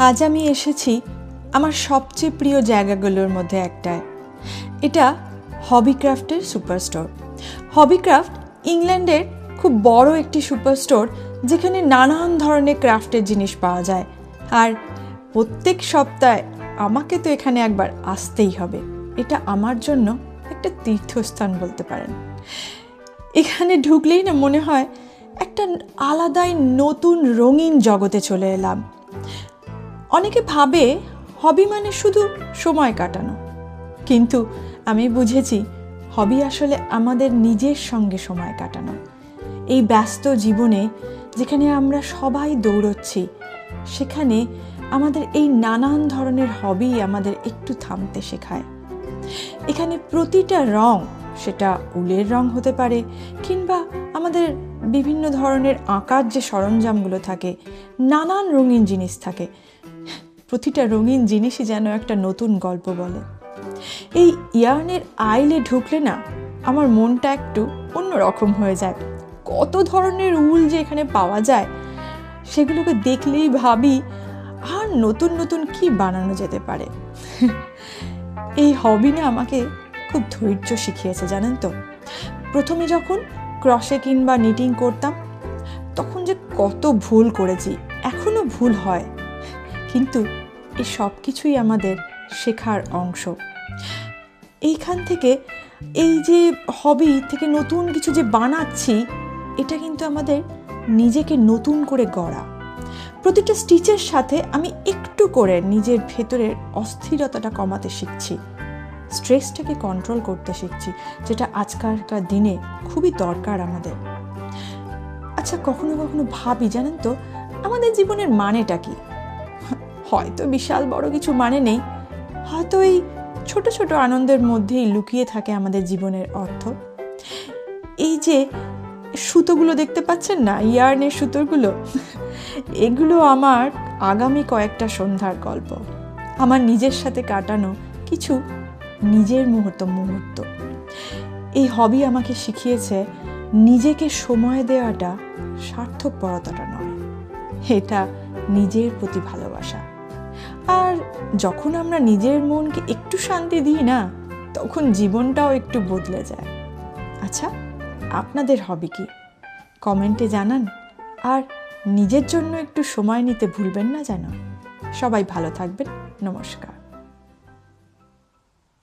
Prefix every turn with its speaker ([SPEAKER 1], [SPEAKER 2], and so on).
[SPEAKER 1] আজ আমি এসেছি আমার সবচেয়ে প্রিয় জায়গাগুলোর মধ্যে একটায়। এটা হবিক্রাফটের সুপার স্টোর। হবিক্রাফট ইংল্যান্ডের খুব বড় একটি সুপার স্টোর, যেখানে নানান ধরনের ক্রাফটের জিনিস পাওয়া যায়। আর প্রত্যেক সপ্তাহে আমাকে তো এখানে একবার আসতেই হবে। এটা আমার জন্য একটা তীর্থস্থান বলতে পারেন। এখানে ঢুকলেই না মনে হয় একটা আলাদাই নতুন রঙিন জগতে চলে এলাম। অনেকে ভাবে হবি মানে শুধু সময় কাটানো, কিন্তু আমি বুঝেছি হবি আসলে আমাদের নিজের সঙ্গে সময় কাটানো। এই ব্যস্ত জীবনে যেখানে আমরা সবাই দৌড়চ্ছি, সেখানে আমাদের এই নানান ধরনের হবি আমাদের একটু থামতে শেখায়। এখানে প্রতিটা রং, সেটা উলের রং হতে পারে কিংবা আমাদের বিভিন্ন ধরনের আঁকার যে সরঞ্জামগুলো থাকে, নানান রঙিন জিনিস থাকে। প্রতিটা রঙিন জিনিসই যেন একটা নতুন গল্প বলে। এই ইয়ার্নের আইলে ঢুকলে না আমার মনটা একটু অন্যরকম হয়ে যায়। কত ধরনের উল যে এখানে পাওয়া যায়, সেগুলোকে দেখলেই ভাবি আর নতুন নতুন কি বানানো যেতে পারে। এই হবি না আমাকে খুব ধৈর্য শিখিয়েছে, জানেন তো। প্রথমে যখন ক্রশে কিংবা নিটিং করতাম, তখন যে কত ভুল করেছি, এখনো ভুল হয়, কিন্তু এই সব কিছুই আমাদের শেখার অংশ। এইখান থেকে, এই যে হবি থেকে নতুন কিছু যে বানাচ্ছি, এটা কিন্তু আমাদের নিজেকে নতুন করে গড়া। প্রতিটা স্টিচের সাথে আমি একটু করে নিজের ভেতরের অস্থিরতাটা কমাতে শিখছি, স্ট্রেসটাকে কন্ট্রোল করতে শিখছি, যেটা আজকালকার দিনে খুবই দরকার আমাদের। আচ্ছা, কখনো কখনো ভাবি, জানেন তো, আমাদের জীবনের মানেটা কি? হয়তো বিশাল বড় কিছু মানে নেই, হয়তো এই ছোট ছোট আনন্দের মধ্যেই লুকিয়ে থাকে আমাদের জীবনের অর্থ। এই যে সুতোগুলো দেখতে পাচ্ছেন না, ইয়ার্নের সুতোগুলো, এগুলো আমার আগামী কয়েকটা সন্ধ্যার গল্প, আমার নিজের সাথে কাটানো কিছু নিজের মুহূর্ত। এই হবি আমাকে শিখিয়েছে নিজেকে সময় দেওয়াটা স্বার্থপরতাটা নয়, এটা নিজের প্রতি ভালোবাসা। আর যখন আমরা নিজের মনকে একটু শান্তি দিই না, তখন জীবনটাও একটু বদলে যায়। আচ্ছা, আপনাদের হবি কি? কমেন্টে জানান। আর নিজের জন্য একটু সময় নিতে ভুলবেন না যেন। সবাই ভালো থাকবেন। নমস্কার।